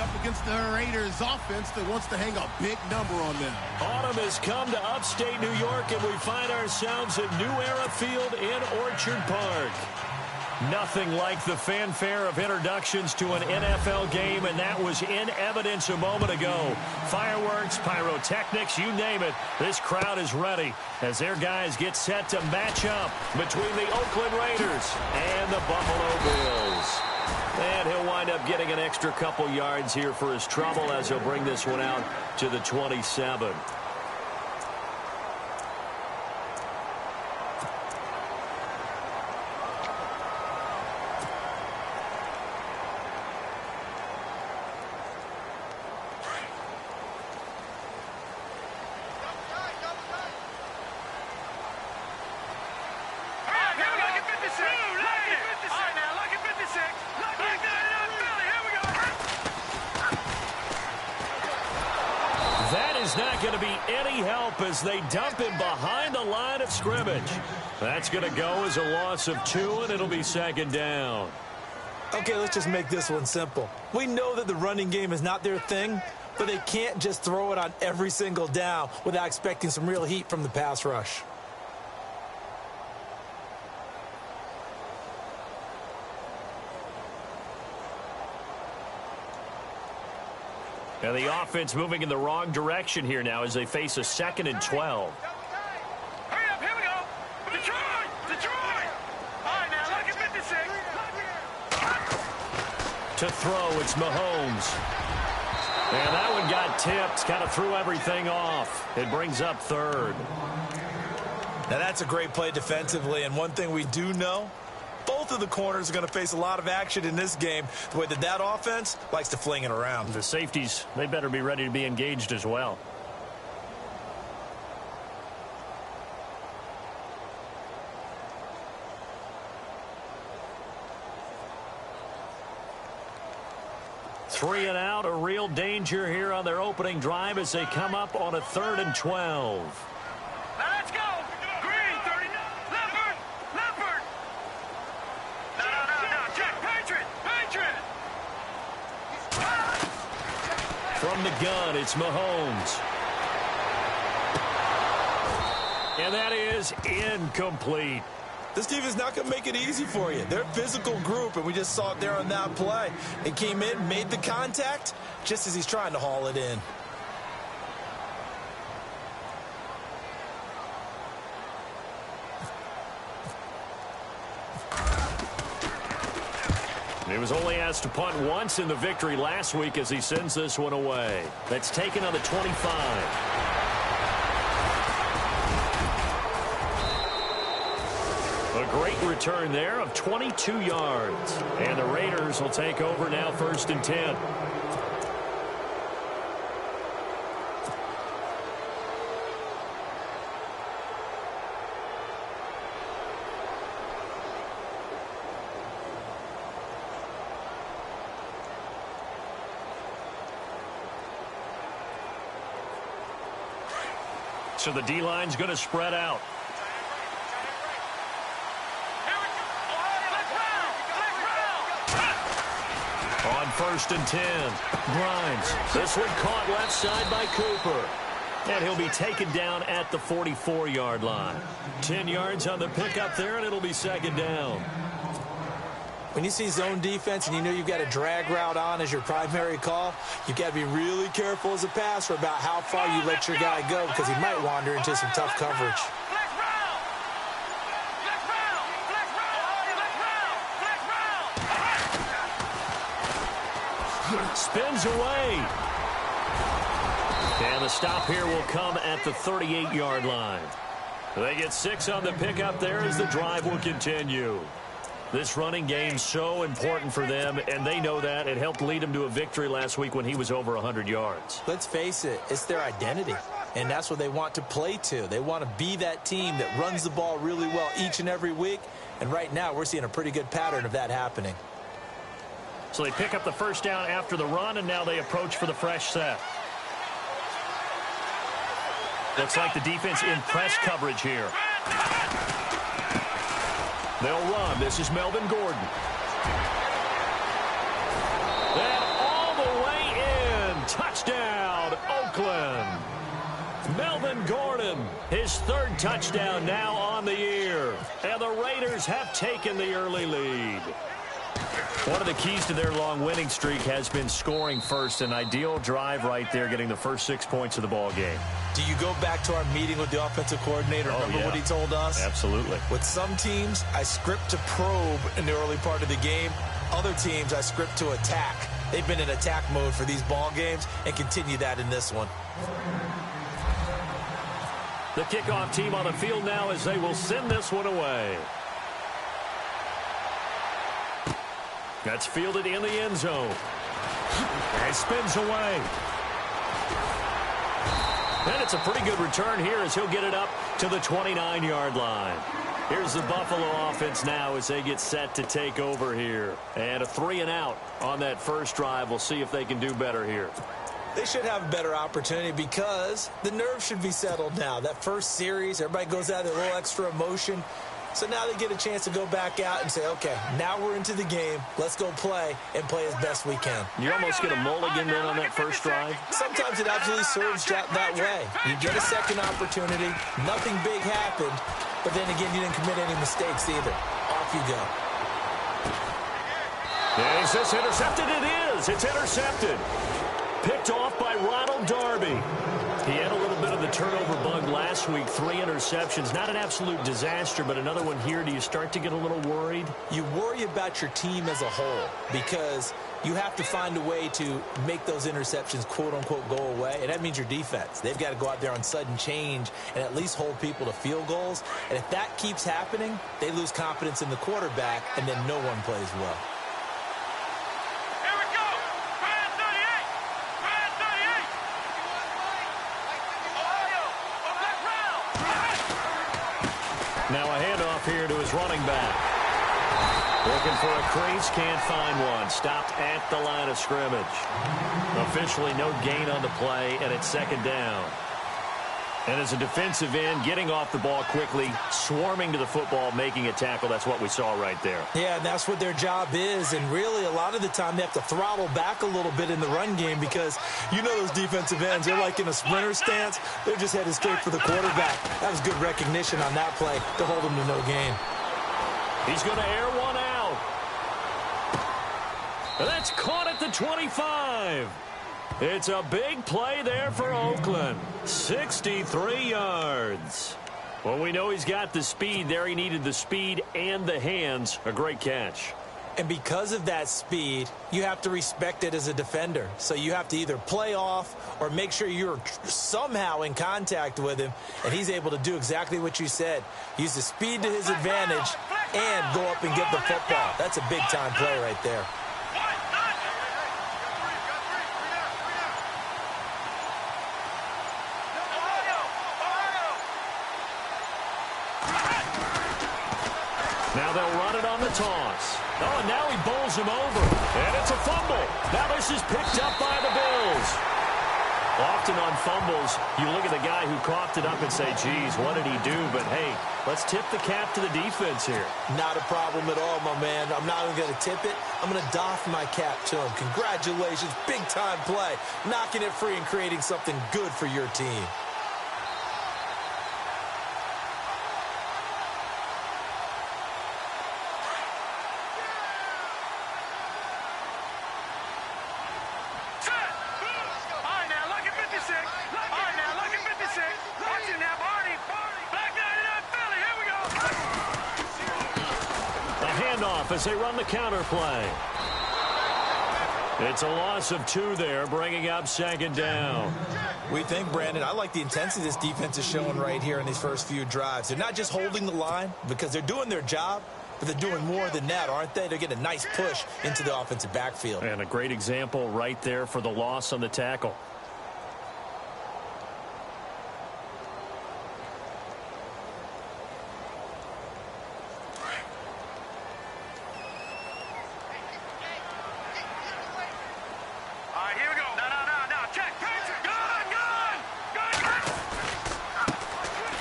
up against the Raiders offense that wants to hang a big number on them. Autumn has come to upstate New York, and we find ourselves at New Era Field in Orchard Park. Nothing like the fanfare of introductions to an NFL game, and that was in evidence a moment ago. Fireworks, pyrotechnics, you name it. This crowd is ready as their guys get set to match up between the Oakland Raiders and the Buffalo Bills. And he'll wind up getting an extra couple yards here for his trouble as he'll bring this one out to the 27. Not going to be any help as they dump him behind the line of scrimmage. That's going to go as a loss of 2, and it'll be second down. Okay, let's just make this one simple. We know that the running game is not their thing, but they can't just throw it on every single down without expecting some real heat from the pass rush. And the offense moving in the wrong direction here now as they face a 2nd and 12. Hurry up, here we go. Detroit! Detroit! All right, now, look at 56. To throw, it's Mahomes. And that one got tipped, kind of threw everything off. It brings up 3rd. Now, that's a great play defensively, and one thing we do know, both of the corners are going to face a lot of action in this game, the way that offense likes to fling it around. The safeties, they better be ready to be engaged as well. Three and out, a real danger here on their opening drive as they come up on a 3rd and 12. From the gun, it's Mahomes. And that is incomplete. This team is not going to make it easy for you. They're a physical group, and we just saw it there on that play. They came in, made the contact, just as he's trying to haul it in. He was only asked to punt once in the victory last week as he sends this one away. That's taken on the 25. A great return there of 22 yards. And the Raiders will take over now 1st and 10. So the D-line's going to spread out. On 1st and 10, Grimes. This one caught left side by Cooper. And he'll be taken down at the 44-yard line. 10 yards on the pickup there, and it'll be second down. When you see zone defense and you know you've got a drag route on as your primary call, you've got to be really careful as a passer about how far you let your guy go because he might wander into some tough coverage. Spins away. And the stop here will come at the 38-yard line. They get 6 on the pickup there as the drive will continue. This running game so important for them, and they know that. It helped lead them to a victory last week when he was over 100 yards. Let's face it, it's their identity, and that's what they want to play to. They want to be that team that runs the ball really well each and every week, and right now we're seeing a pretty good pattern of that happening. So they pick up the first down after the run, and now they approach for the fresh set. Looks like the defense in press coverage here. They'll run. This is Melvin Gordon. And all the way Melvin Gordon, his third touchdown now on the year. And the Raiders have taken the early lead. One of the keys to their long winning streak has been scoring first. An ideal drive right there, getting the first 6 points of the ball game. Do you go back to our meeting with the offensive coordinator? Remember what he told us? Absolutely. With some teams, I script to probe in the early part of the game. Other teams, I script to attack. They've been in attack mode for these ball games and continue that in this one. The kickoff team on the field now as they will send this one away. That's fielded in the end zone. And spins away. And it's a pretty good return here as he'll get it up to the 29-yard line. Here's the Buffalo offense now as they get set to take over here. And a 3-and-out on that first drive. We'll see if they can do better here. They should have a better opportunity because the nerves should be settled now. That first series, everybody goes out with a little extra emotion. So now they get a chance to go back out and say, okay, now we're into the game. Let's go play and play as best we can. You almost get a mulligan then on that first drive. Sometimes it absolutely serves that way. You get a second opportunity. Nothing big happened. But then again, you didn't commit any mistakes either. Off you go. Is this intercepted? It is. It's intercepted. Picked off by Ronald Darby. He had a little bit of the turnover bug last week. 3 interceptions. Not an absolute disaster, but another one here. Do you start to get a little worried? You worry about your team as a whole because you have to find a way to make those interceptions, quote-unquote, go away. And that means your defense. They've got to go out there on sudden change and at least hold people to field goals. And if that keeps happening, they lose confidence in the quarterback, and then no one plays well. Now a handoff here to his running back. Looking for a crease, can't find one. Stopped at the line of scrimmage. Officially no gain on the play, and it's second down. And as a defensive end, getting off the ball quickly, swarming to the football, making a tackle. That's what we saw right there. Yeah, and that's what their job is. And really, a lot of the time, they have to throttle back a little bit in the run game because you know those defensive ends, they're like in a sprinter stance. They're just headed straight for the quarterback. That was good recognition on that play to hold him to no gain. He's going to air one out. And that's caught at the 25. It's a big play there for Oakland. 63 yards. Well, we know he's got the speed there. He needed the speed and the hands. A great catch. And because of that speed, you have to respect it as a defender. So you have to either play off or make sure you're somehow in contact with him. And he's able to do exactly what you said. Use the speed to his advantage and go up and get the football. That's a big-time play right there. Now they'll run it on the toss. Oh, and now he bowls him over. And it's a fumble. Now this is picked up by the Bills. Often on fumbles, you look at the guy who coughed it up and say, geez, what did he do? But, hey, let's tip the cap to the defense here. Not a problem at all, my man. I'm not even going to tip it. I'm going to doff my cap to him. Congratulations. Big-time play. Knocking it free and creating something good for your team. As they run the counter play. It's a loss of 2 there, bringing up second down. We think, Brandon, I like the intensity this defense is showing right here in these first few drives. They're not just holding the line because they're doing their job, but they're doing more than that, aren't they? They're getting a nice push into the offensive backfield. And a great example right there for the loss on the tackle.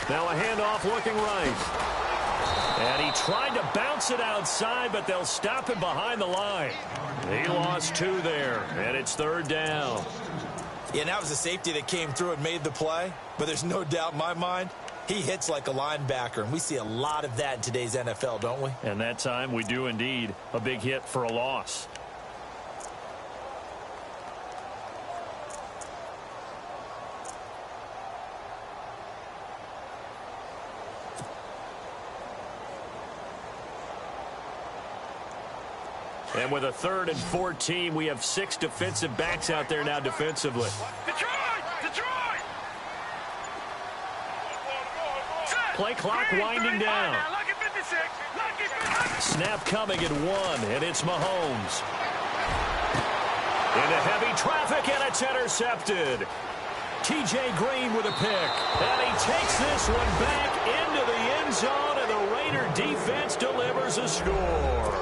Now a handoff looking right. And he tried to bounce it outside, but they'll stop him behind the line. He lost 2 there, and it's third down. Yeah, and that was a safety that came through and made the play. But there's no doubt in my mind, he hits like a linebacker. And we see a lot of that in today's NFL, don't we? And that time we do indeed. A big hit for a loss. And with a 3rd and 14, we have 6 defensive backs out there now defensively. Detroit! Play clock winding down. Snap coming at 1, and it's Mahomes. Into heavy traffic, and it's intercepted. T.J. Green with a pick. And he takes this one back into the end zone, and the Raider defense delivers a score.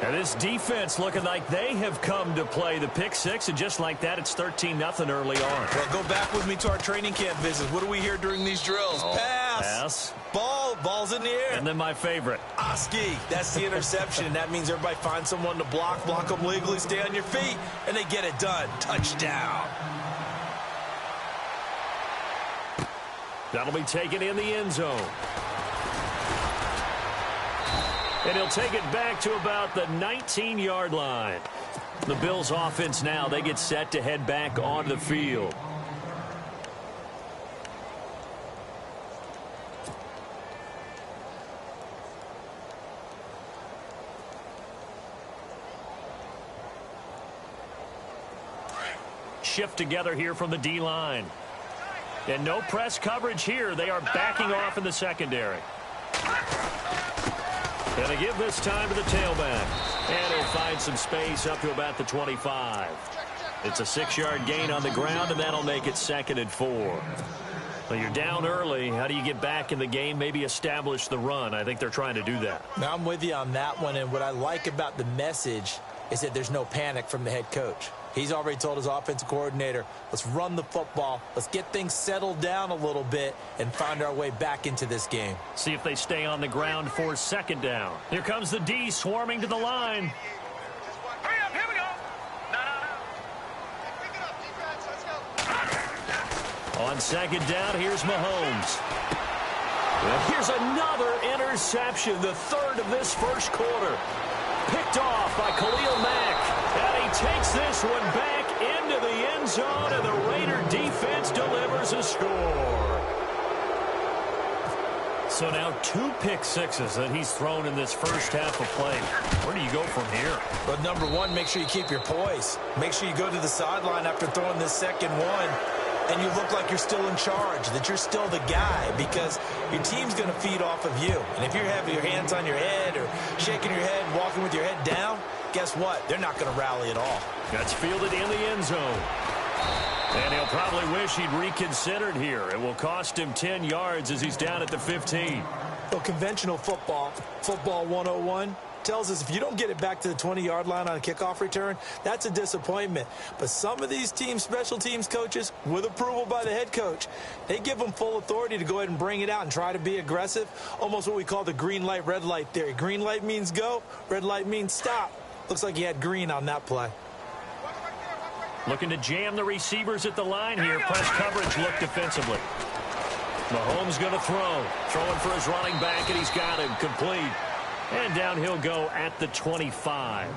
And this defense looking like they have come to play the pick six, and just like that, it's 13-0 early on. Well, go back with me to our training camp visits. What do we hear during these drills? Pass. Ball's in the air. And then my favorite. i-kee. That's the interception, and that means everybody finds someone to block them legally, stay on your feet, and they get it done. Touchdown. That'll be taken in the end zone. And he'll take it back to about the 19-yard line. The Bills' offense now, they get set to head back onto the field. Shift together here from the D-line. And no press coverage here. They are backing off in the secondary. And they give this time to the tailback. And he'll find some space up to about the 25. It's a 6-yard gain on the ground, and that'll make it 2nd and 4. Well, you're down early. How do you get back in the game, maybe establish the run? I think they're trying to do that. Now, I'm with you on that one, and what I like about the message is that there's no panic from the head coach. He's already told his offensive coordinator, let's run the football, let's get things settled down a little bit and find our way back into this game. See if they stay on the ground for 2nd down. Here comes the D swarming to the line. Hurry up, here we go. No. On 2nd down, here's Mahomes. And here's another interception, the 3rd of this first quarter. Picked off by Khalil Mack. And he takes this one back into the end zone, and the Raider defense delivers a score. So now 2 pick sixes that he's thrown in this first half of play. Where do you go from here? But number one, make sure you keep your poise. Make sure you go to the sideline after throwing this second one, and you look like you're still in charge, that you're still the guy, because your team's going to feed off of you. And if you're having your hands on your head or shaking your head, walking with your head down, guess what? They're not going to rally at all. That's fielded in the end zone. And he'll probably wish he'd reconsidered here. It will cost him 10 yards as he's down at the 15. Well, conventional football 101, tells us if you don't get it back to the 20-yard line on a kickoff return, that's a disappointment. But some of these teams, special teams coaches, with approval by the head coach, they give them full authority to go ahead and bring it out and try to be aggressive, almost what we call the green light, red light theory. Green light means go, red light means stop. Looks like he had green on that play. Looking to jam the receivers at the line here. Press coverage look defensively. Mahomes going to throw. Throwing for his running back, and he's got him complete. And down he'll go at the 25.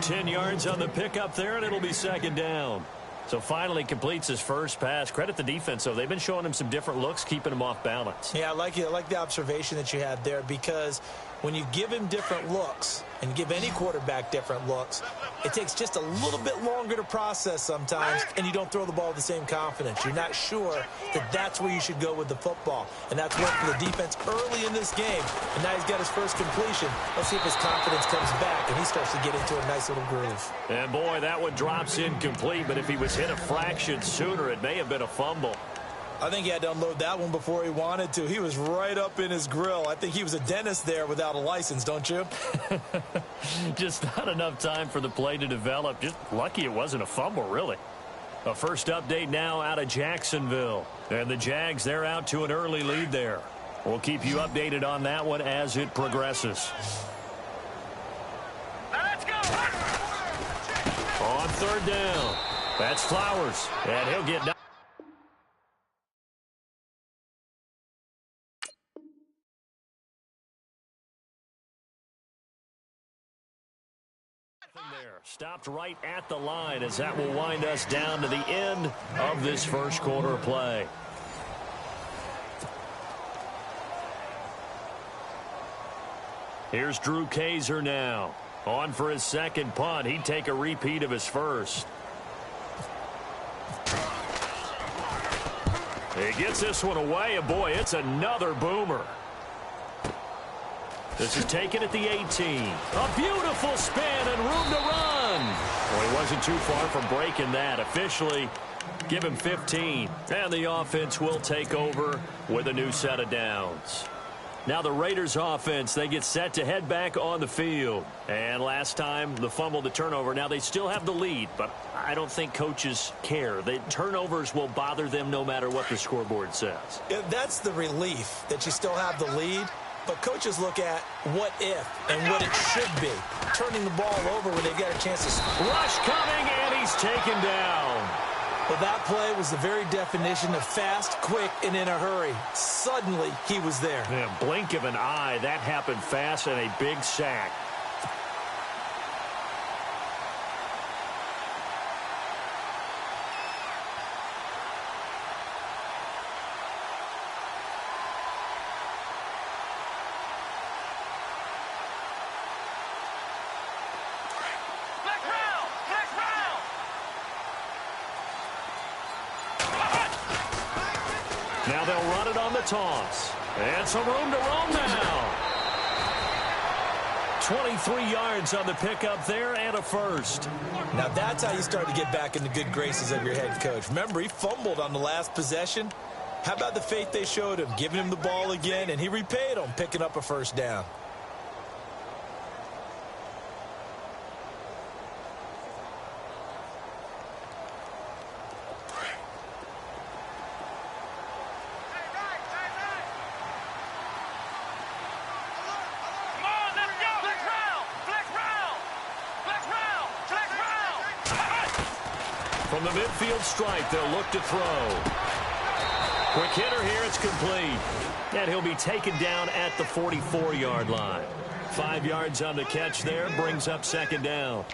10 yards on the pickup there, and it'll be 2nd down. So finally completes his first pass. Credit the defense, though. They've been showing him some different looks, keeping him off balance. Yeah, I like the observation that you had there, because when you give him different looks and give any quarterback different looks, it takes just a little bit longer to process sometimes, and you don't throw the ball with the same confidence. You're not sure that that's where you should go with the football. And that's worked for the defense early in this game. And now he's got his first completion. Let's see if his confidence comes back and he starts to get into a nice little groove. And, boy, that one drops incomplete. But if he was hit a fraction sooner, it may have been a fumble. I think he had to unload that one before he wanted to. He was right up in his grill. I think he was a dentist there without a license, don't you? Just not enough time for the play to develop. Just lucky it wasn't a fumble, really. A first update now out of Jacksonville. And the Jags, they're out to an early lead there. We'll keep you updated on that one as it progresses. Now let's go. On third down. That's Flowers. And he'll get down. There. Stopped right at the line as that will wind us down to the end of this first quarter play. Here's Drew Kaiser now. On for his second punt. He'd take a repeat of his first. He gets this one away, and boy, it's another boomer. This is taken at the 18. A beautiful spin and room to run. Well, he wasn't too far from breaking that. Officially, give him 15. And the offense will take over with a new set of downs. Now the Raiders offense, they get set to head back on the field. And last time, the fumble, the turnover. Now they still have the lead, but I don't think coaches care. The turnovers will bother them no matter what the scoreboard says. Yeah, that's the relief, that you still have the lead. But coaches look at what if and what it should be. Turning the ball over when they've got a chance to... Rush coming, and he's taken down. Well, that play was the very definition of fast, quick, and in a hurry. Suddenly, he was there. Yeah, blink of an eye. That happened fast and a big sack. Now they'll run it on the toss. And some room to roam now. 23 yards on the pickup there and a first. Now that's how you start to get back in the good graces of your head coach. Remember, he fumbled on the last possession. How about the faith they showed him, giving him the ball again, and he repaid them, picking up a first down. From the midfield stripe, they'll look to throw. Quick hitter here, it's complete. And he'll be taken down at the 44-yard line. 5 yards on the catch there, brings up second down.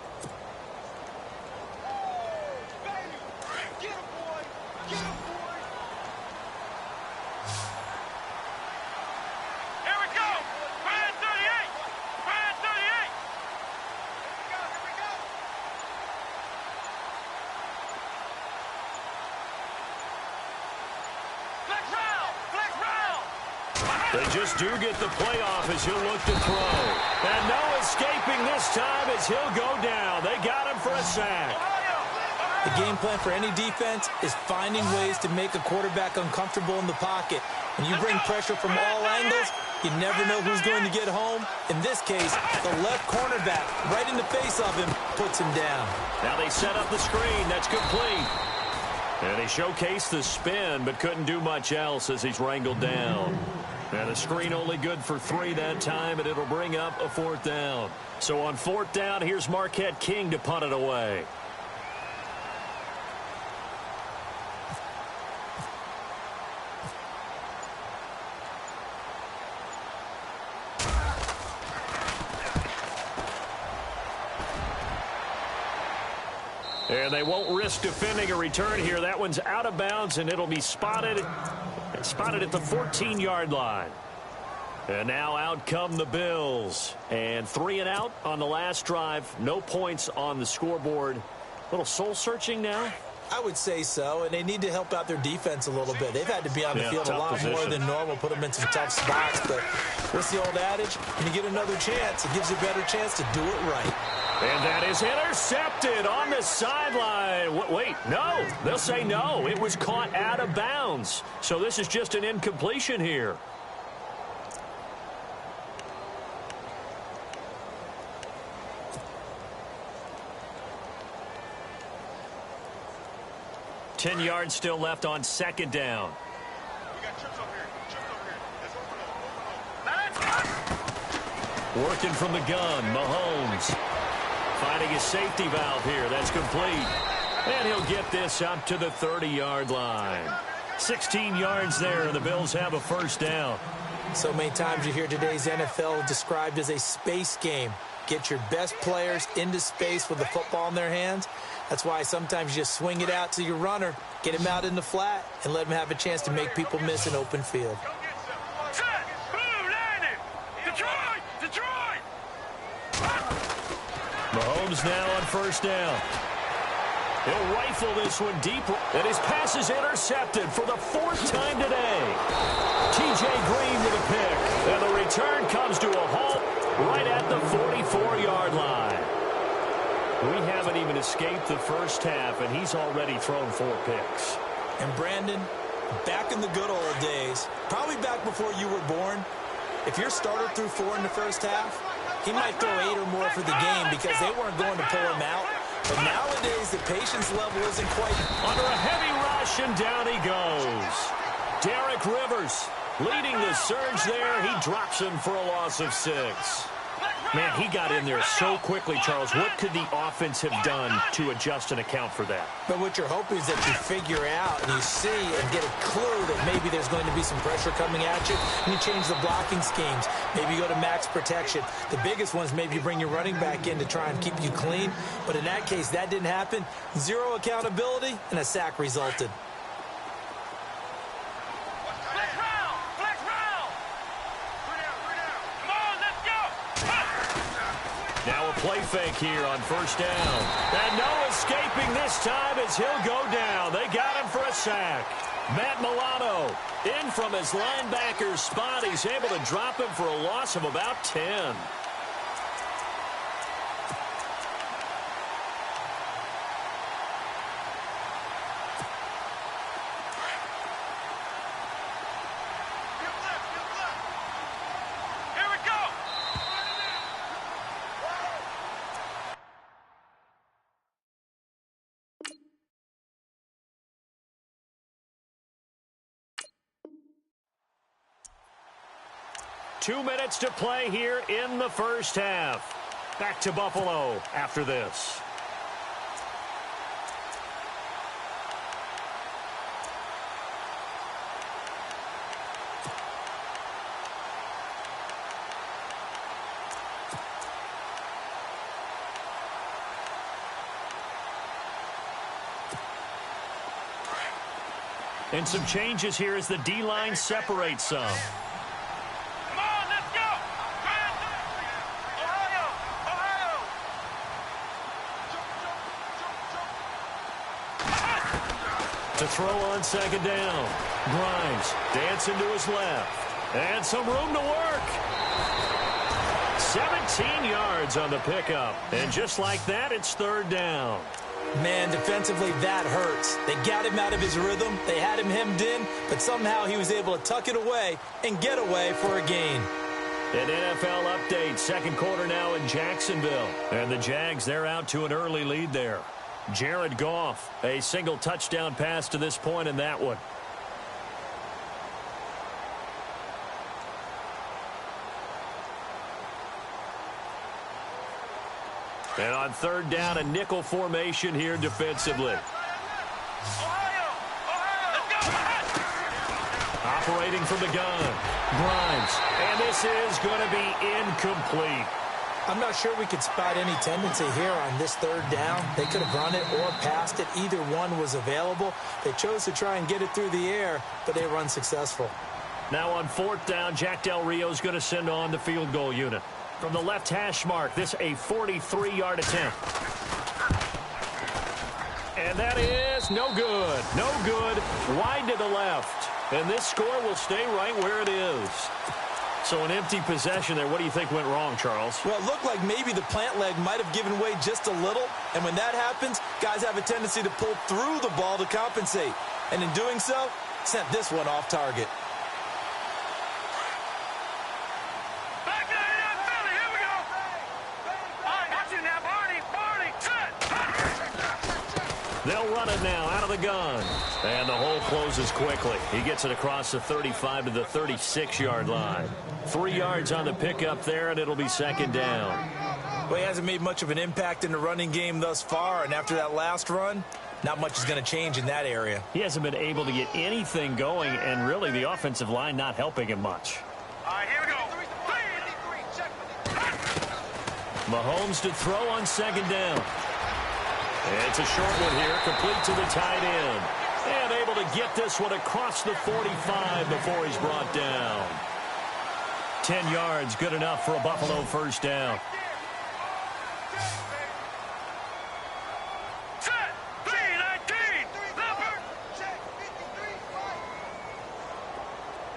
They just do get the playoff as he'll look to throw. And no escaping this time as he'll go down. They got him for a sack. The game plan for any defense is finding ways to make a quarterback uncomfortable in the pocket. When you bring pressure from all angles, you never know who's going to get home. In this case, the left cornerback, right in the face of him, puts him down. Now they set up the screen. That's complete. And he showcased the spin, but couldn't do much else as he's wrangled down. And a screen only good for 3 that time, and it'll bring up a fourth down. So on fourth down, here's Marquette King to punt it away. And they won't risk defending a return here. That one's out of bounds, and it'll be spotted at the 14-yard line. And now out come the Bills. And 3 and out on the last drive. No points on the scoreboard. A little soul-searching now? I would say so, and they need to help out their defense a little bit. They've had to be on the field a lot more than normal, put them in some tough spots. But what's the old adage? When you get another chance, it gives you a better chance to do it right. And that is intercepted on the sideline. Wait, no. They'll say no. It was caught out of bounds. So this is just an incompletion here. Ten yards still left on second down. We got trips over here. Let's open up. Working from the gun, Mahomes. Finding his safety valve here. That's complete. And he'll get this up to the 30-yard line. 16 yards there, and the Bills have a first down. So many times you hear today's NFL described as a space game. Get your best players into space with the football in their hands. That's why sometimes you just swing it out to your runner, get him out in the flat, and let him have a chance to make people miss an open field. Mahomes now on first down. He'll rifle this one deep, and his pass is intercepted for the 4th time today. T.J. Green with a pick, and the return comes to a halt right at the 44-yard line. We haven't even escaped the first half, and he's already thrown 4 picks. And Brandon, back in the good old days, probably back before you were born, if your starter threw 4 in the first half, he might throw 8 or more for the game because they weren't going to pull him out. But nowadays, the patience level isn't quite. Under a heavy rush, and down he goes. Derek Rivers leading the surge there. He drops him for a loss of 6. Man, he got in there so quickly, Charles. What could the offense have done to adjust and account for that? But what you're hoping is that you figure out and you see and get a clue that maybe there's going to be some pressure coming at you, and you change the blocking schemes. Maybe you go to max protection. The biggest one is maybe you bring your running back in to try and keep you clean. But in that case, that didn't happen. 0 accountability, and a sack resulted. Now a play fake here on first down. And no escaping this time as he'll go down. They got him for a sack. Matt Milano in from his linebacker's spot. He's able to drop him for a loss of about 10. Two minutes to play here in the first half. Back to Buffalo after this. And some changes here as the D-line separates some. To throw on second down. Grimes dancing to his left. And some room to work. 17 yards on the pickup. And just like that, it's third down. Man, defensively, that hurts. They got him out of his rhythm. They had him hemmed in, but somehow he was able to tuck it away and get away for a gain. An NFL update. Second quarter now in Jacksonville. And the Jags, they're out to an early lead there. Jared Goff, a single touchdown pass to this point in that one. And on third down, a nickel formation here defensively. Operating from the gun. Grimes. And this is going to be incomplete. I'm not sure we could spot any tendency here on this third down. They could have run it or passed it. Either one was available. They chose to try and get it through the air, but they were unsuccessful. Now on fourth down, Jack Del Rio is going to send on the field goal unit. From the left hash mark, this a 43-yard attempt. And that is no good. No good. Wide to the left. And this score will stay right where it is. So an empty possession there. What do you think went wrong, Charles? Well, it looked like maybe the plant leg might have given way just a little. And when that happens, guys have a tendency to pull through the ball to compensate. And in doing so, sent this one off target. Back to the NFL. Here we go. All right, got you now, Barney. Barney, set. They'll run it now out of the gun. And the hole closes quickly. He gets it across the 35 to the 36-yard line. 3 yards on the pickup there, and it'll be second down. Well, he hasn't made much of an impact in the running game thus far, and after that last run, not much is going to change in that area. He hasn't been able to get anything going, and really the offensive line not helping him much. All right, here we go. Mahomes to throw on second down. It's a short one here, complete to the tight end. And able to get this one across the 45 before he's brought down. 10 yards, good enough for a Buffalo first down. Set, i-kee,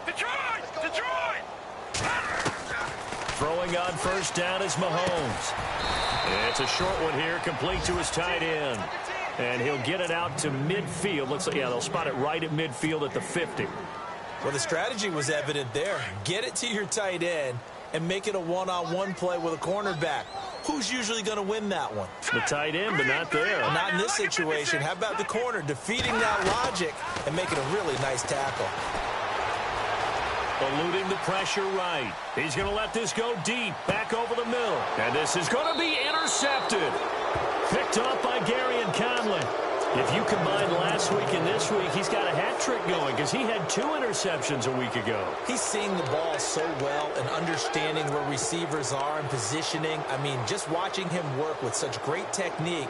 Detroit! Throwing on first down is Mahomes. It's a short one here, complete to his tight end. And he'll get it out to midfield. Looks like, yeah, they'll spot it right at midfield at the 50. Well, the strategy was evident there. Get it to your tight end and make it a one-on-one play with a cornerback. Who's usually going to win that one? The tight end, but not there. Not in this situation. How about the corner defeating that logic and making a really nice tackle? Eluding the pressure right. He's going to let this go deep, back over the middle. And this is going to be intercepted. Picked off by Gary and Conley. If you combine last week and this week, he's got a hat trick going because he had 2 interceptions a week ago. He's seeing the ball so well and understanding where receivers are and positioning. I mean, just watching him work with such great technique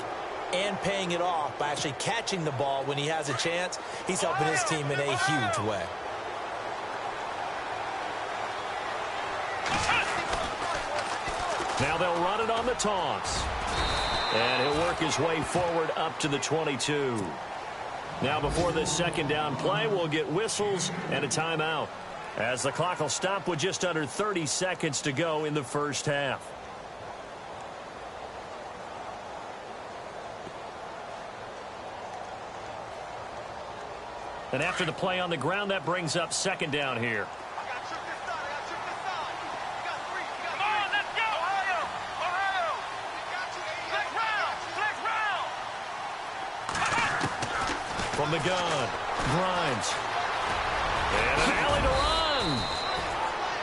and paying it off by actually catching the ball when he has a chance, he's helping his team in a huge way. Now they'll run it on the toss. And he'll work his way forward up to the 22. Now before this second down play, we'll get whistles and a timeout, as the clock will stop with just under 30 seconds to go in the first half. And after the play on the ground, that brings up second down here. From the gun, Grimes. And an alley to run.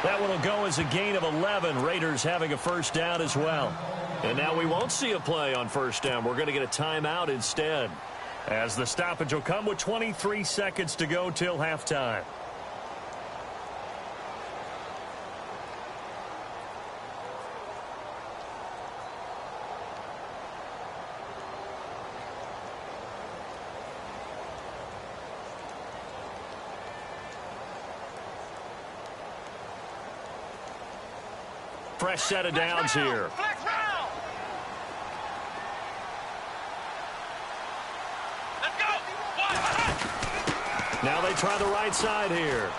That one will go as a gain of 11. Raiders having a first down as well. And now we won't see a play on first down. We're going to get a timeout instead, as the stoppage will come with 23 seconds to go till halftime. Fresh set of downs here. Now they try the right side here.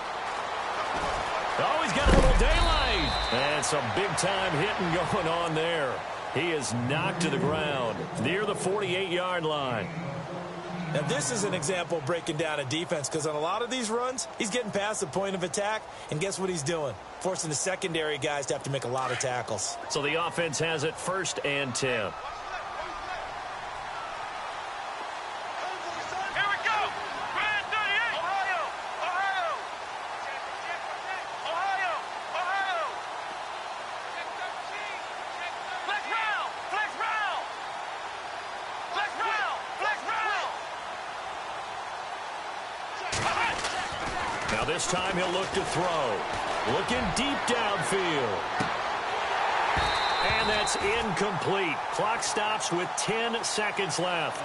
Oh, he's got a little daylight. And some big-time hitting going on there. He is knocked to the ground near the 48-yard line. Now, this is an example of breaking down a defense, because on a lot of these runs, he's getting past the point of attack, and guess what he's doing? Forcing the secondary guys to have to make a lot of tackles. So the offense has it 1st and 10. Here we go. Grand 38. Ohio. Flex round. Now this time he'll look to throw. Looking deep downfield. And that's incomplete. Clock stops with 10 seconds left.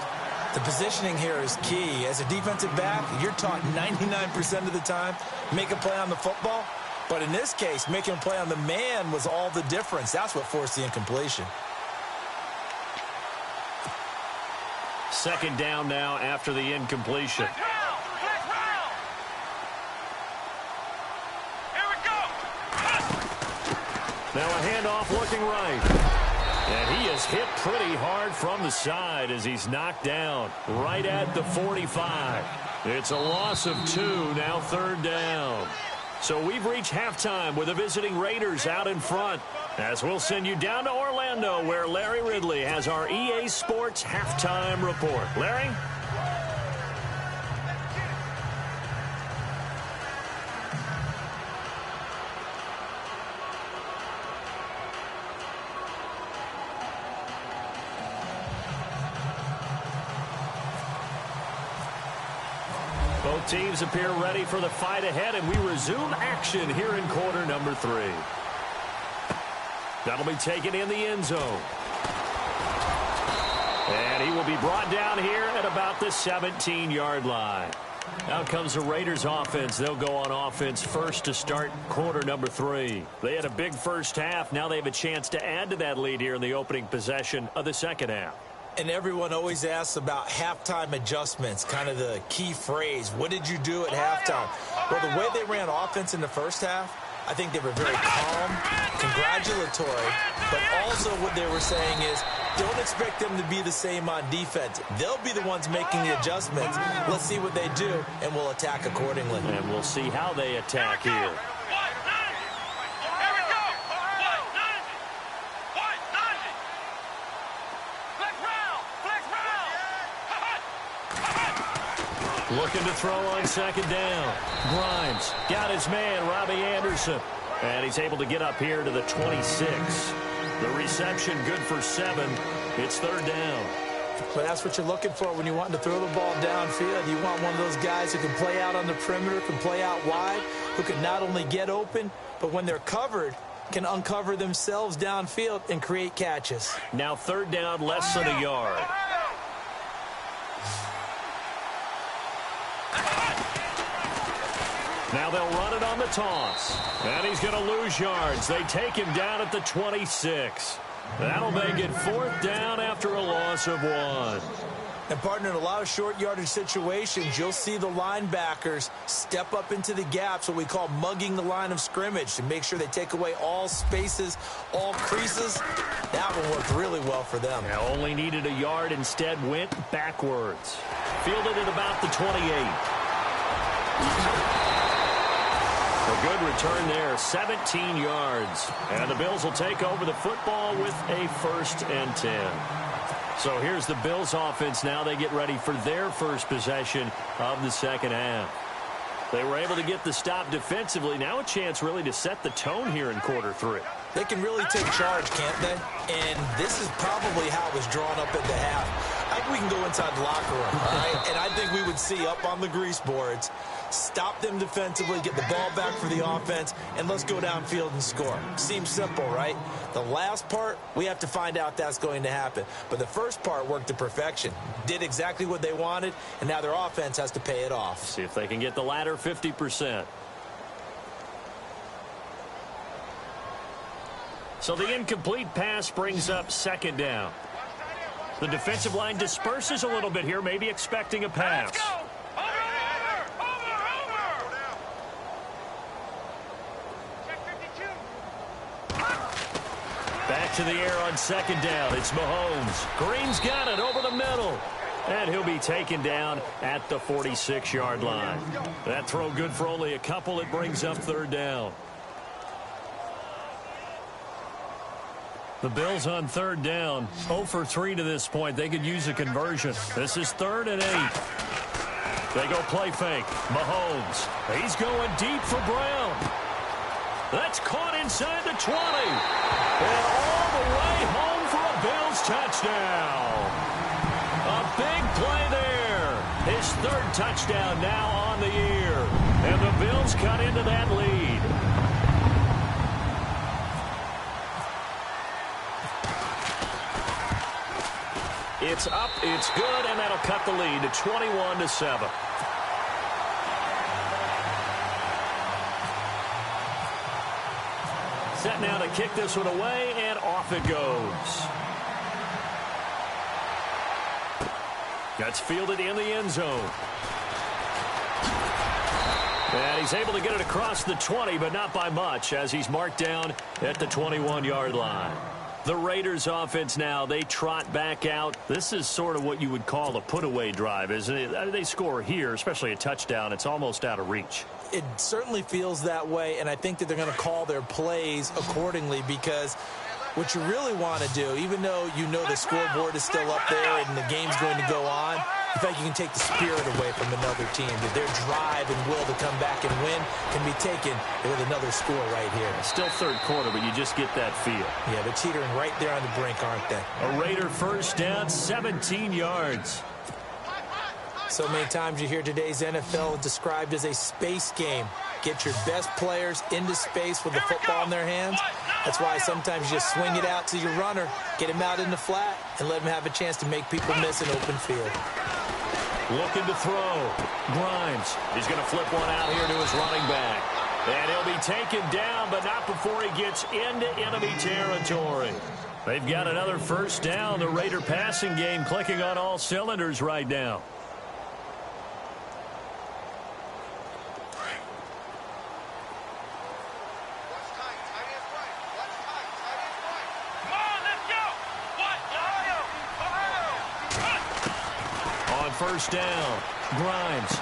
The positioning here is key. As a defensive back, you're taught 99% of the time, make a play on the football. But in this case, making a play on the man was all the difference. That's what forced the incompletion. Second down now after the incompletion. Now a handoff looking right. And he is hit pretty hard from the side as he's knocked down right at the 45. It's a loss of 2, now 3rd down. So we've reached halftime with the visiting Raiders out in front, as we'll send you down to Orlando, where Larry Ridley has our EA Sports halftime report. Larry? Both teams appear ready for the fight ahead, and we resume action here in quarter number 3. That'll be taken in the end zone. And he will be brought down here at about the 17-yard line. Out comes the Raiders offense. They'll go on offense first to start quarter number 3. They had a big first half. Now they have a chance to add to that lead here in the opening possession of the second half. And everyone always asks about halftime adjustments, kind of the key phrase. What did you do at halftime? Well, the way they ran offense in the first half, I think they were very calm, congratulatory, but also what they were saying is don't expect them to be the same on defense. They'll be the ones making the adjustments. Let's see what they do, and we'll attack accordingly. And we'll see how they attack here. Looking to throw on second down. Grimes got his man, Robbie Anderson. And he's able to get up here to the 26. The reception good for 7. It's third down. But that's what you're looking for when you're wanting to throw the ball downfield. You want one of those guys who can play out on the perimeter, can play out wide, who can not only get open, but when they're covered, can uncover themselves downfield and create catches. Now third down, less than a yard. Now they'll run it on the toss. And he's going to lose yards. They take him down at the 26. That'll make it fourth down after a loss of 1. And, partner, in a lot of short yardage situations, you'll see the linebackers step up into the gaps, what we call mugging the line of scrimmage, to make sure they take away all spaces, all creases. That one worked really well for them. Now only needed a yard, instead went backwards. Fielded at about the 28. A good return there, 17 yards. And the Bills will take over the football with a 1st and 10. So here's the Bills offense now. They get ready for their first possession of the second half. They were able to get the stop defensively. Now a chance really to set the tone here in quarter 3. They can really take charge, can't they? And this is probably how it was drawn up at the half. I think we can go inside the locker room, all right? And I think we would see up on the grease boards, stop them defensively, get the ball back for the offense, and let's go downfield and score. Seems simple, right? The last part, we have to find out that's going to happen. But the first part worked to perfection. Did exactly what they wanted, and now their offense has to pay it off. See if they can get the latter 50%. So the incomplete pass brings up second down. The defensive line disperses a little bit here, maybe expecting a pass. Let's go. Over. Check 52. Back to the air on second down. It's Mahomes. Green's got it over the middle. And he'll be taken down at the 46-yard line. That throw good for only a couple. It brings up third down. The Bills on third down, 0 for 3 to this point. They could use a conversion. This is 3rd and 8. They go play fake. Mahomes. He's going deep for Brown. That's caught inside the 20. And all the way home for a Bills touchdown. A big play there. His 3rd touchdown now on the year. And the Bills cut into that lead. It's up, it's good, and that'll cut the lead to 21-7. Set now to kick this one away, and off it goes. That's fielded in the end zone. And he's able to get it across the 20, but not by much, as he's marked down at the 21-yard line. The Raiders offense now, they trot back out. This is sort of what you would call a put-away drive, isn't it? They score here, especially a touchdown. It's almost out of reach. It certainly feels that way, and I think that they're going to call their plays accordingly, because what you really want to do, even though you know the scoreboard is still up there and the game's going to go on, in fact, you can take the spirit away from another team. That their drive and will to come back and win can be taken with another score right here. Still third quarter, but you just get that feel. Yeah, they're teetering right there on the brink, aren't they? A Raider first down, 17 yards. So many times you hear today's NFL described as a space game. Get your best players into space with the football in their hands. That's why sometimes you just swing it out to your runner, get him out in the flat, and let him have a chance to make people miss an open field. Looking to throw. Grimes. He's going to flip one out here to his running back. And he'll be taken down, but not before he gets into enemy territory. They've got another first down. The Raider passing game clicking on all cylinders right now. On first down, Grimes.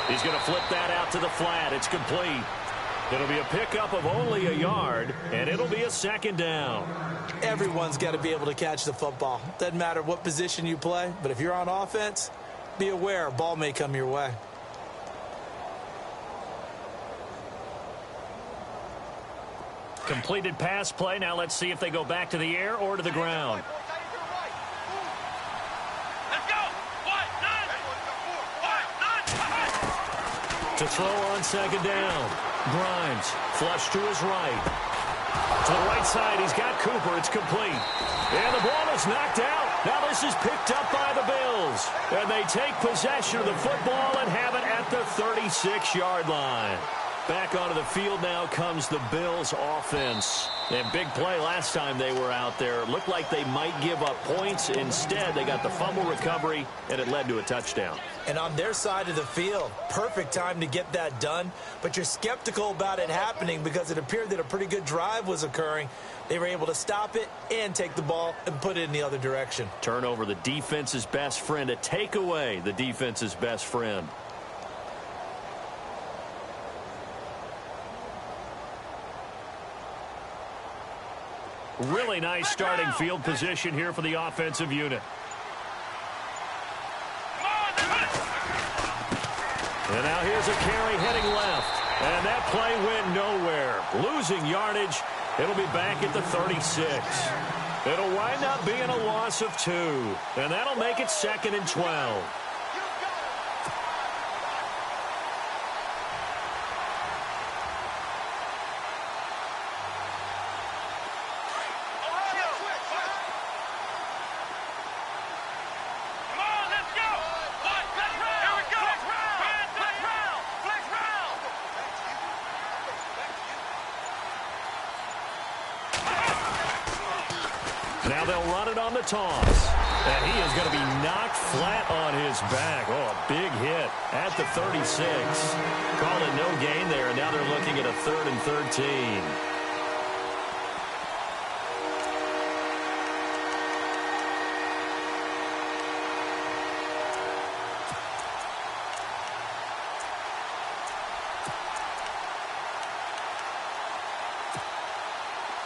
He's going to flip that out to the flat. It's complete. It'll be a pickup of only a yard, and it'll be a second down. Everyone's got to be able to catch the football. Doesn't matter what position you play, but if you're on offense, be aware a ball may come your way. Completed pass play. Now let's see if they go back to the air or to the ground. To throw on second down. Grimes, flush to his right. To the right side, he's got Cooper. It's complete. And the ball is knocked out. Now this is picked up by the Bills. And they take possession of the football and have it at the 36-yard line. Back onto the field now comes the Bills offense. And big play last time they were out there. It looked like they might give up points. Instead, they got the fumble recovery, and it led to a touchdown. And on their side of the field, perfect time to get that done. But you're skeptical about it happening because it appeared that a pretty good drive was occurring. They were able to stop it and take the ball and put it in the other direction. Turnover, the defense's best friend. A takeaway, the defense's best friend. Really nice starting field position here for the offensive unit. And now here's a carry heading left. And that play went nowhere. Losing yardage. It'll be back at the 36. It'll wind up being a loss of 2. And that'll make it 2nd and 12. Now they'll run it on the toss. And he is going to be knocked flat on his back. Oh, a big hit at the 36. Called it no gain there, and now they're looking at a 3rd and 13.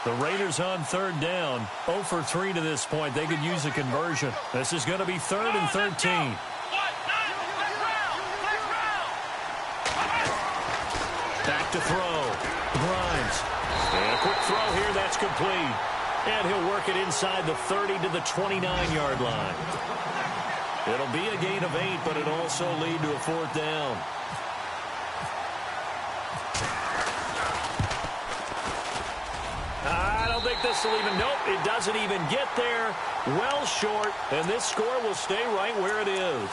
The Raiders on 3rd down. 0 for 3 to this point. They could use a conversion. This is going to be 3rd and 13. Back to throw. Grimes. And a quick throw here. That's complete. And he'll work it inside the 30 to the 29-yard line. It'll be a gain of 8, but it'll also lead to a 4th down. I don't think this will even, nope, it doesn't even get there. Well short, and this score will stay right where it is.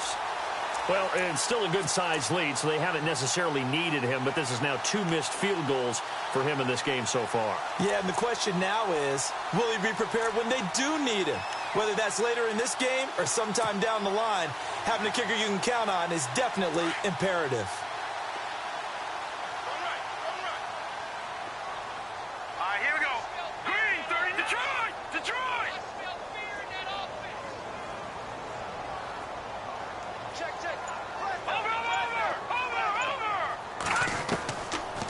Well, it's still a good-sized lead, so they haven't necessarily needed him, but this is now 2 missed field goals for him in this game so far. Yeah, and the question now is, will he be prepared when they do need him? Whether that's later in this game or sometime down the line, having a kicker you can count on is definitely imperative.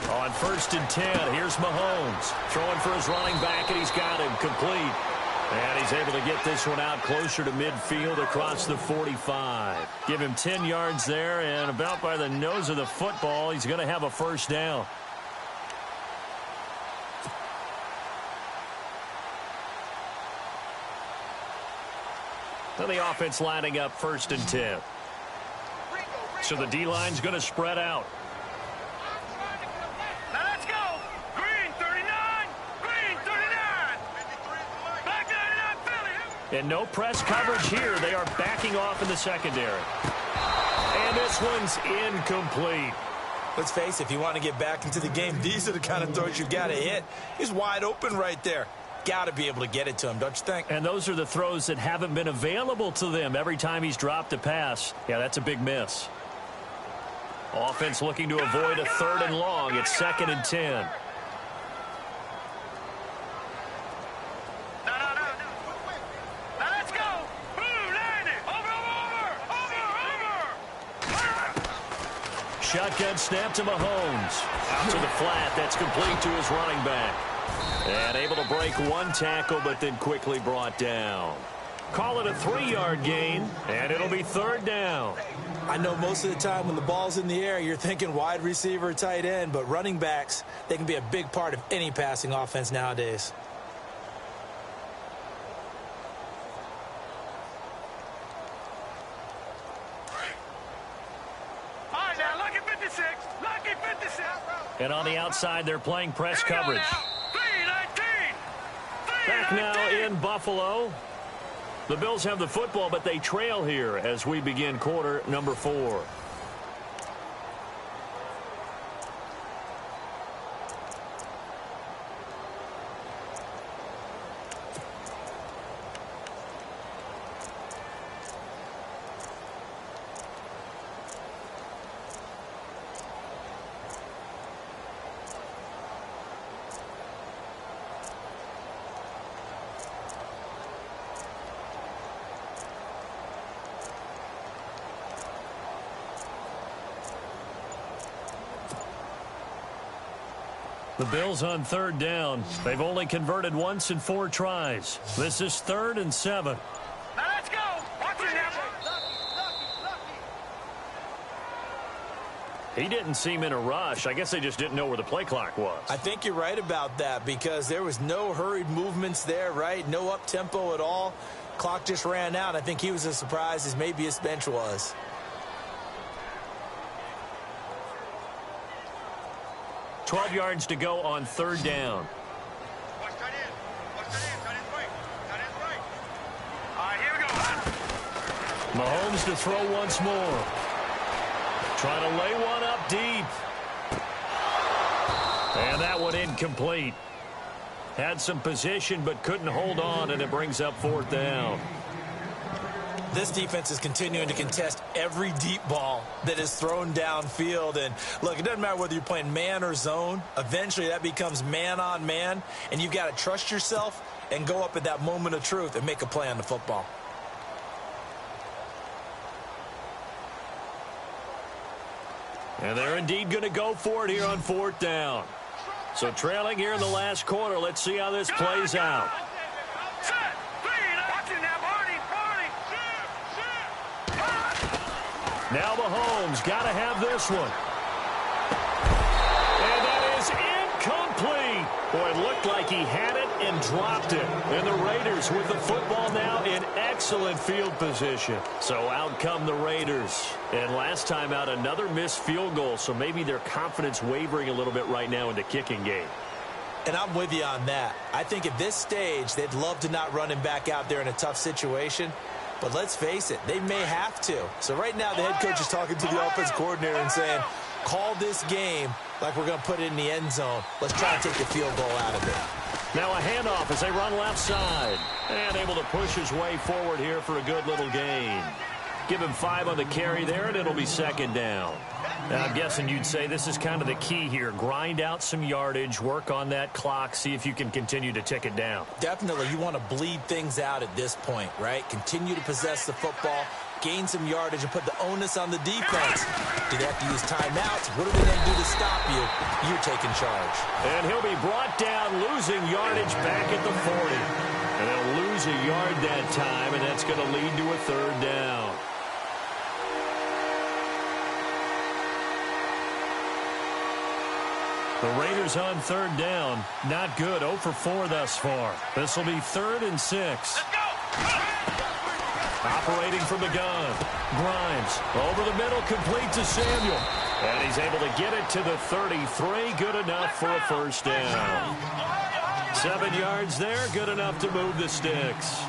On 1st and 10, here's Mahomes. Throwing for his running back, and he's got him complete. And he's able to get this one out closer to midfield across the 45. Give him 10 yards there, and about by the nose of the football, he's going to have a 1st down. Now the offense lining up 1st and 10. So the D-line's going to spread out. Now let's go. Green 39. Green 39. Back 99 Philly. And no press coverage here. They are backing off in the secondary. And this one's incomplete. Let's face it, if you want to get back into the game, these are the kind of throws you got to hit. He's wide open right there. Got to be able to get it to him, don't you think? And those are the throws that haven't been available to them every time he's dropped a pass. Yeah, that's a big miss. Offense looking to avoid a 3rd and long. It's 2nd and 10. Shotgun snap to Mahomes. Out to the flat. That's complete to his running back. And able to break one tackle, but then quickly brought down. Call it a 3-yard gain, and it'll be 3rd down. I know most of the time when the ball's in the air, you're thinking wide receiver, tight end, but running backs, they can be a big part of any passing offense nowadays. And on the outside, they're playing press coverage. Back now in Buffalo. The Bills have the football, but they trail here as we begin quarter number 4. The Bills on 3rd down. They've only converted once in 4 tries. This is 3rd and 7. Now let's go. Watch it now. He didn't seem in a rush. I guess they just didn't know where the play clock was. I think you're right about that because there was no hurried movements there, right? No up-tempo at all. Clock just ran out. I think he was as surprised as maybe his bench was. $12 yards to go on 3rd down. Watch tight end. Watch tight end. Tight end's right. Tight end's right. All right, here we go. Mahomes to throw once more. Trying to lay one up deep. And that one incomplete. Had some position but couldn't hold on, and it brings up 4th down. This defense is continuing to contest every deep ball that is thrown downfield. And, look, it doesn't matter whether you're playing man or zone. Eventually, that becomes man-on-man, and you've got to trust yourself and go up at that moment of truth and make a play on the football. And they're indeed going to go for it here on 4th down. So trailing here in the last quarter. Let's see how this plays out. Now Mahomes got to have this one. And that is incomplete. Boy, it looked like he had it and dropped it. And the Raiders with the football now in excellent field position. So out come the Raiders. And last time out, another missed field goal. So maybe their confidence wavering a little bit right now in the kicking game. And I'm with you on that. I think at this stage, they'd love to not run him back out there in a tough situation. But let's face it, they may have to. So right now, the head coach is talking to the offense coordinator and saying, call this game like we're going to put it in the end zone. Let's try and take the field goal out of it. Now a handoff as they run left side. And able to push his way forward here for a good little gain. Give him 5 on the carry there, and it'll be 2nd down. Now, I'm guessing you'd say this is kind of the key here. Grind out some yardage, work on that clock, see if you can continue to tick it down. Definitely. You want to bleed things out at this point, right? Continue to possess the football, gain some yardage, and put the onus on the defense. Do they have to use timeouts? What are they going to do to stop you? You're taking charge. And he'll be brought down, losing yardage back at the 40. And they'll lose a yard that time, and that's going to lead to a 3rd down. The Raiders on 3rd down. Not good. 0 for 4 thus far. This will be 3rd and 6. Let's go. Operating from the gun. Grimes over the middle, complete to Samuel. And he's able to get it to the 33. Good enough for a first down. 7 yards there, good enough to move the sticks.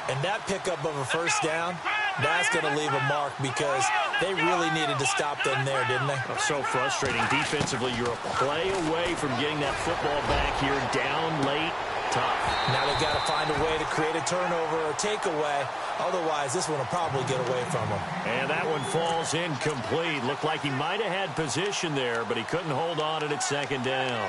And that pickup of a first down, that's going to leave a mark because they really needed to stop them there, didn't they? Oh, so frustrating. Defensively, you're a play away from getting that football back here down late. Tough. Now they've got to find a way to create a turnover or takeaway. Otherwise, this one will probably get away from them. And that one falls incomplete. Looked like he might have had position there, but he couldn't hold on at second down.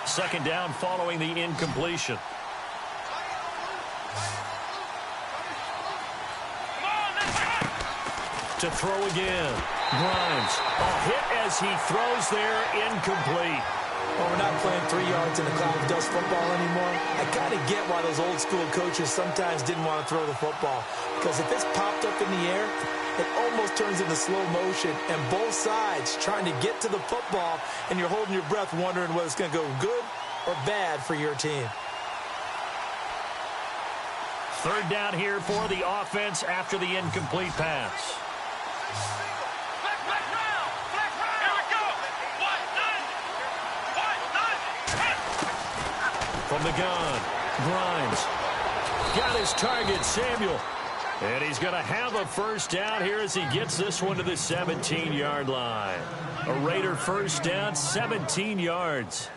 Second down following the incompletion. To throw again. Grimes. A hit as he throws there, incomplete. Well, we're not playing 3 yards in a cloud of dust football anymore. I kind of get why those old school coaches sometimes didn't want to throw the football. Because if it's popped up in the air, it almost turns into slow motion. And both sides trying to get to the football, and you're holding your breath wondering whether it's going to go good or bad for your team. Third down here for the offense after the incomplete pass. From the gun, Grimes got his target, Samuel. And he's going to have a first down here as he gets this one to the 17-yard line. A Raider first down, 17 yards.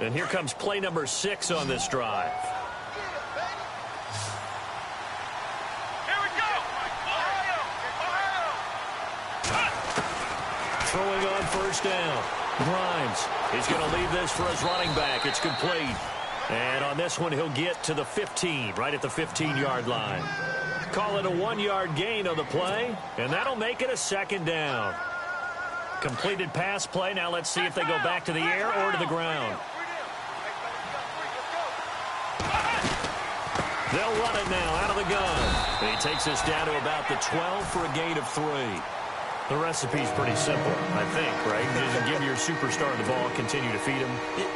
And here comes play number 6 on this drive. Throwing on first down. Grimes. He's going to leave this for his running back. It's complete. And on this one, he'll get to the 15, right at the 15-yard line. Call it a 1-yard gain on the play, and that'll make it a second down. Completed pass play. Now let's see if they go back to the air or to the ground. They'll run it now out of the gun. And he takes us down to about the 12 for a gain of 3. The recipe's pretty simple, I think, right? Just give your superstar the ball, continue to feed him.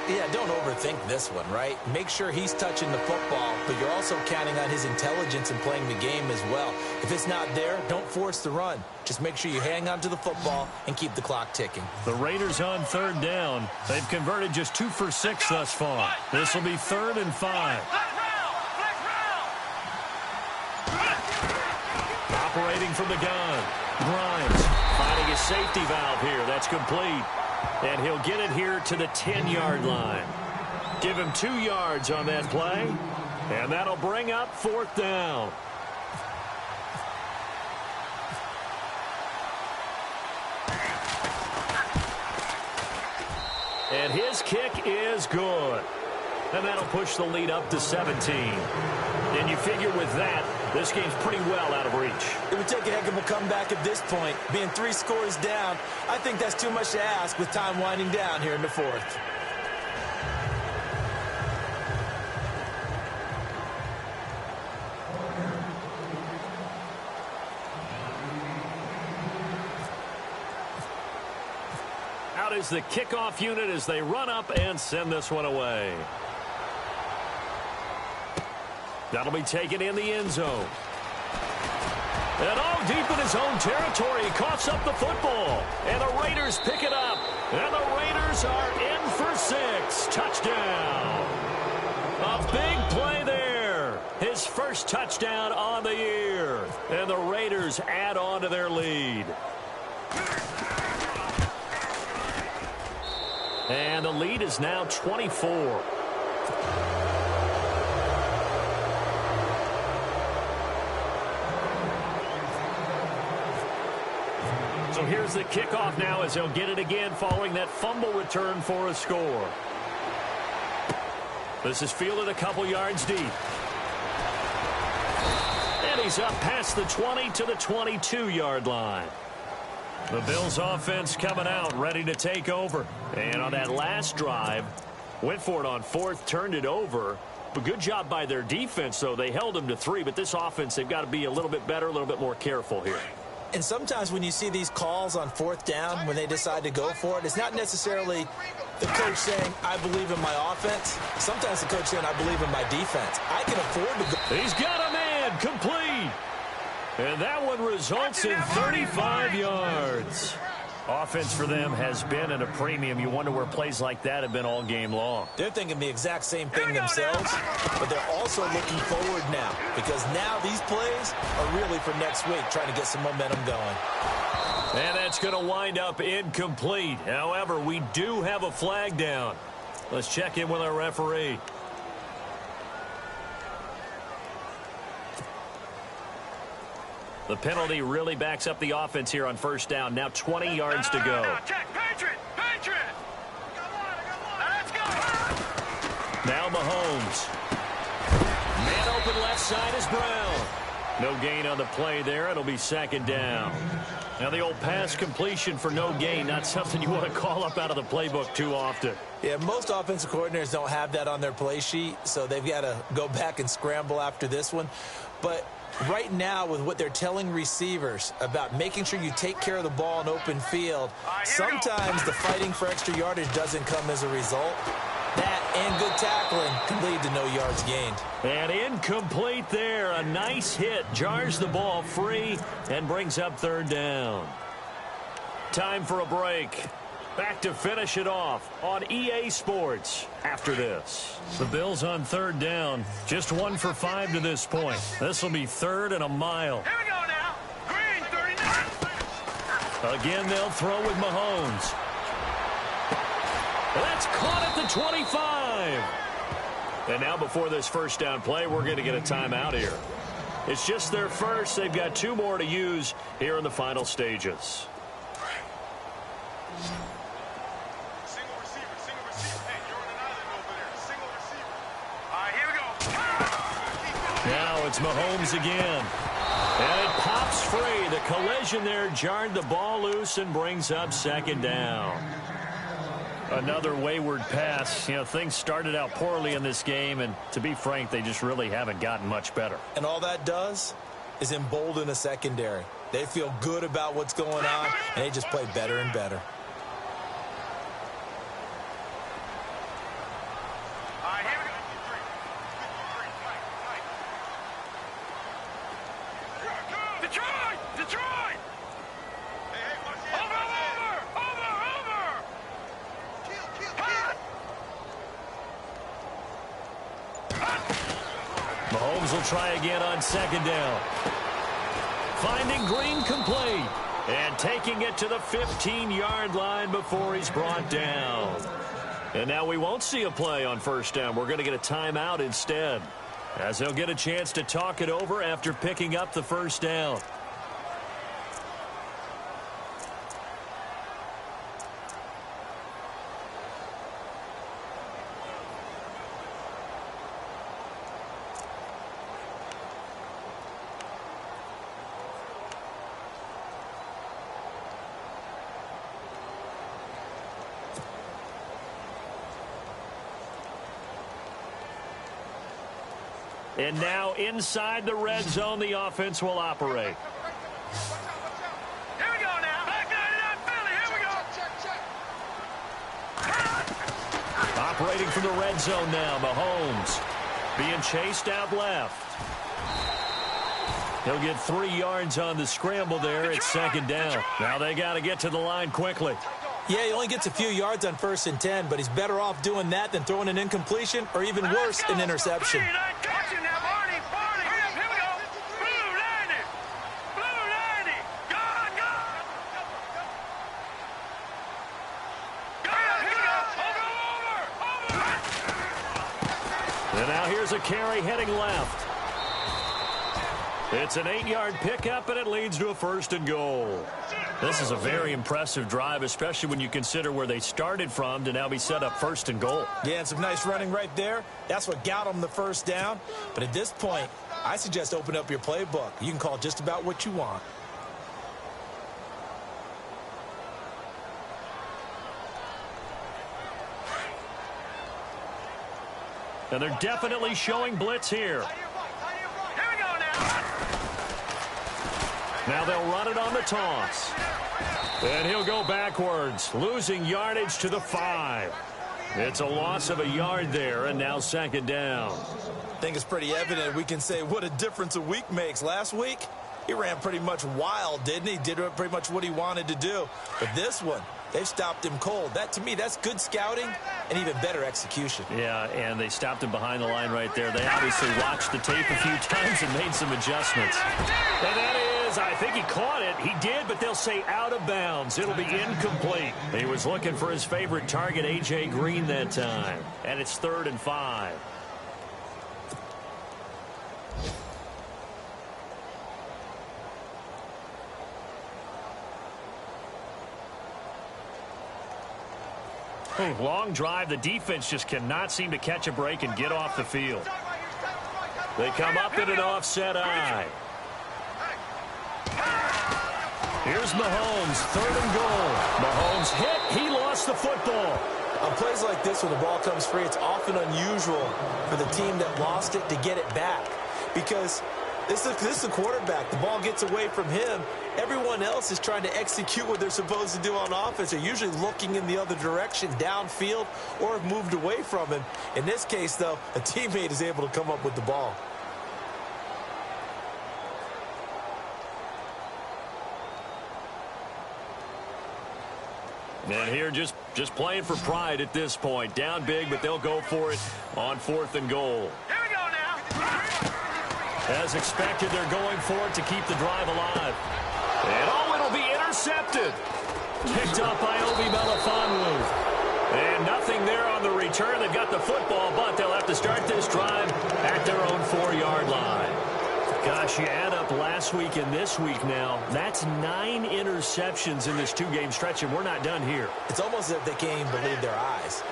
Yeah, don't overthink this one, right? Make sure he's touching the football, but you're also counting on his intelligence in playing the game as well. If it's not there, don't force the run. Just make sure you hang on to the football and keep the clock ticking. The Raiders on third down. They've converted just 2 for 6 thus far. This will be 3rd and 5. Operating from the gun. Grimes finding his safety valve here. That's complete. And he'll get it here to the 10-yard line. Give him 2 yards on that play. And that'll bring up 4th down. And his kick is good. And that'll push the lead up to 17. And you figure with that, this game's pretty well out of reach. It would take a heck of a comeback at this point. Being 3 scores down, I think that's too much to ask with time winding down here in the 4th. Out is the kickoff unit as they run up and send this one away. That'll be taken in the end zone. And all deep in his own territory, he coughs up the football. And the Raiders pick it up. And the Raiders are in for 6. Touchdown. A big play there. His first touchdown on the year. And the Raiders add on to their lead. And the lead is now 24. So here's the kickoff now as he'll get it again following that fumble return for a score. This is fielded a couple yards deep. And he's up past the 20 to the 22-yard line. The Bills offense coming out, ready to take over. And on that last drive, went for it on 4th, turned it over. But good job by their defense, though. They held them to 3, but this offense, they've got to be a little bit better, a little bit more careful here. And sometimes when you see these calls on 4th down, when they decide to go for it, it's not necessarily the coach saying, I believe in my offense. Sometimes the coach saying, I believe in my defense. I can afford to go. He's got a man complete. And that one results in 35 yards. Offense for them has been at a premium. You wonder where plays like that have been all game long. They're thinking the exact same thing themselves, but they're also looking forward now because now these plays are really for next week, trying to get some momentum going. And that's going to wind up incomplete. However, we do have a flag down. Let's check in with our referee. The penalty really backs up the offense here on 1st down. Now 20 yards to go. Check. Patriot. Let's go. Now Mahomes. Man open left side is Brown. No gain on the play there. It'll be 2nd down. Now the old pass completion for no gain, not something you want to call up out of the playbook too often. Yeah, most offensive coordinators don't have that on their play sheet, so they've got to go back and scramble after this one. But right now, with what they're telling receivers about making sure you take care of the ball in open field, sometimes the fighting for extra yardage doesn't come as a result. That and good tackling can lead to no yards gained. And incomplete there. A nice hit. Jars the ball free and brings up 3rd down. Time for a break. Back to finish it off on EA Sports after this. The Bills on 3rd down. Just 1 for 5 to this point. This will be 3rd and a mile. Here we go now. Green, 39. Again, they'll throw with Mahomes. That's caught at the 25. And now before this 1st down play, we're going to get a timeout here. It's just their first. They've got 2 more to use here in the final stages. Single receiver. Hey, you're on an island over there. Single receiver. All right, here we go. Now it's Mahomes again. And it pops free. The collision there jarred the ball loose and brings up 2nd down. Another wayward pass. You know, things started out poorly in this game, and to be frank, they just really haven't gotten much better. And all that does is embolden a secondary. They feel good about what's going on, and they just play better and better. All right, here we go. Detroit! Hey, watch out. Over! Mahomes will try again on 2nd down. Finding Green complete. And taking it to the 15-yard line before he's brought down. And now we won't see a play on 1st down. We're going to get a timeout instead, as they'll get a chance to talk it over after picking up the 1st down. And now inside the red zone, the offense will operate. Here we go now. Back 99 Philly. Here we go. Operating from the red zone now, Mahomes being chased out left. He'll get 3 yards on the scramble there. It's 2nd down. Now they got to get to the line quickly. Yeah, he only gets a few yards on 1st and 10, but he's better off doing that than throwing an incompletion or even worse, an interception. Green, I got you now, Barney. Hurry up, here we go. Blue 90. Go. Here we go. Over. And now here's a carry heading left. It's an 8-yard pickup, and it leads to a 1st and goal. This is a very impressive drive, especially when you consider where they started from to now be set up 1st and goal. Yeah, and some nice running right there. That's what got them the 1st down. But at this point, I suggest open up your playbook. You can call just about what you want. And they're definitely showing blitz here. Here we go now. Now they'll run it on the toss. And he'll go backwards, losing yardage to the 5. It's a loss of a yard there, and now second down. I think it's pretty evident. We can say what a difference a week makes. Last week, he ran pretty much wild, didn't he? Did pretty much what he wanted to do. But this one, they've stopped him cold. That, to me, that's good scouting and even better execution. Yeah, and they stopped him behind the line right there. They obviously watched the tape a few times and made some adjustments. And that is, I think he caught it. He did, but they'll say out of bounds. It'll be incomplete. He was looking for his favorite target, A.J. Green, that time. And it's 3rd and 5. Long drive. The defense just cannot seem to catch a break and get off the field. They come up in an offset eye. Here's Mahomes, 3rd and goal. Mahomes hit. He lost the football. On plays like this, when the ball comes free, it's often unusual for the team that lost it to get it back. Because this is the quarterback. The ball gets away from him. Everyone else is trying to execute what they're supposed to do on offense. They're usually looking in the other direction, downfield, or have moved away from him. In this case, though, a teammate is able to come up with the ball. And here just playing for pride at this point. Down big, but they'll go for it on 4th and goal. Here we go now. As expected, they're going for it to keep the drive alive. And it'll be intercepted. Picked up by Obi Melifonwu. And nothing there on the return. They've got the football, but they'll have to start this drive at their own 4-yard line. Gosh, you add up last week and this week now. That's 9 interceptions in this 2-game stretch, and we're not done here. It's almost as if they can't even believe their eyes.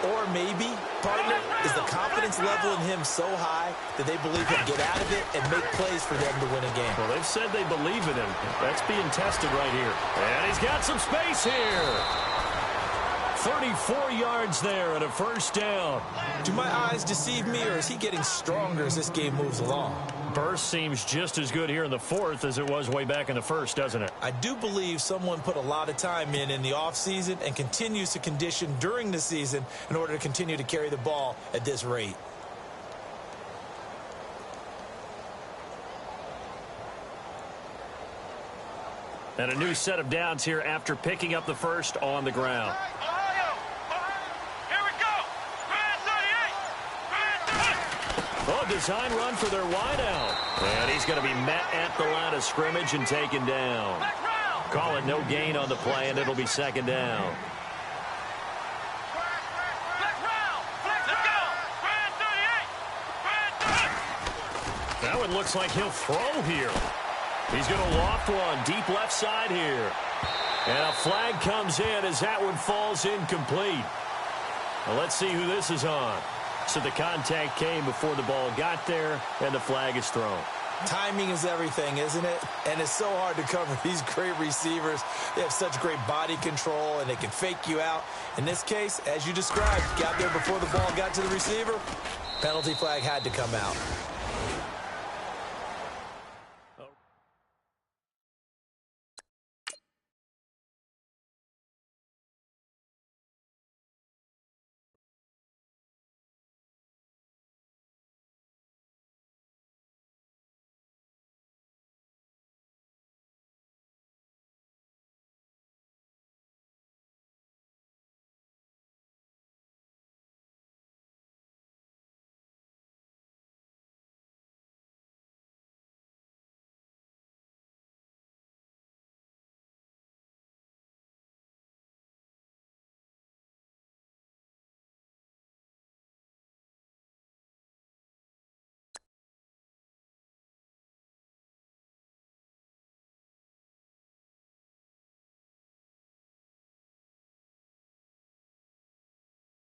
Or maybe, partner, is the confidence level in him so high that they believe he'll get out of it and make plays for them to win a game. Well, they've said they believe in him. That's being tested right here. And he's got some space here. 34 yards there and a 1st down. Do my eyes deceive me, or is he getting stronger as this game moves along? Burst seems just as good here in the 4th as it was way back in the 1st, doesn't it? I do believe someone put a lot of time in the offseason and continues to condition during the season in order to continue to carry the ball at this rate. And a new set of downs here after picking up the 1st on the ground. Oh, design run for their wideout. And he's going to be met at the line of scrimmage and taken down. Call it no gain on the play, and it'll be 2nd down. That one looks like he'll throw here. He's going to loft one deep left side here. And a flag comes in as that one falls incomplete. Well, let's see who this is on. So the contact came before the ball got there, and the flag is thrown. Timing is everything, isn't it? And it's so hard to cover these great receivers. They have such great body control, and they can fake you out. In this case, as you described, got there before the ball got to the receiver. Penalty flag had to come out.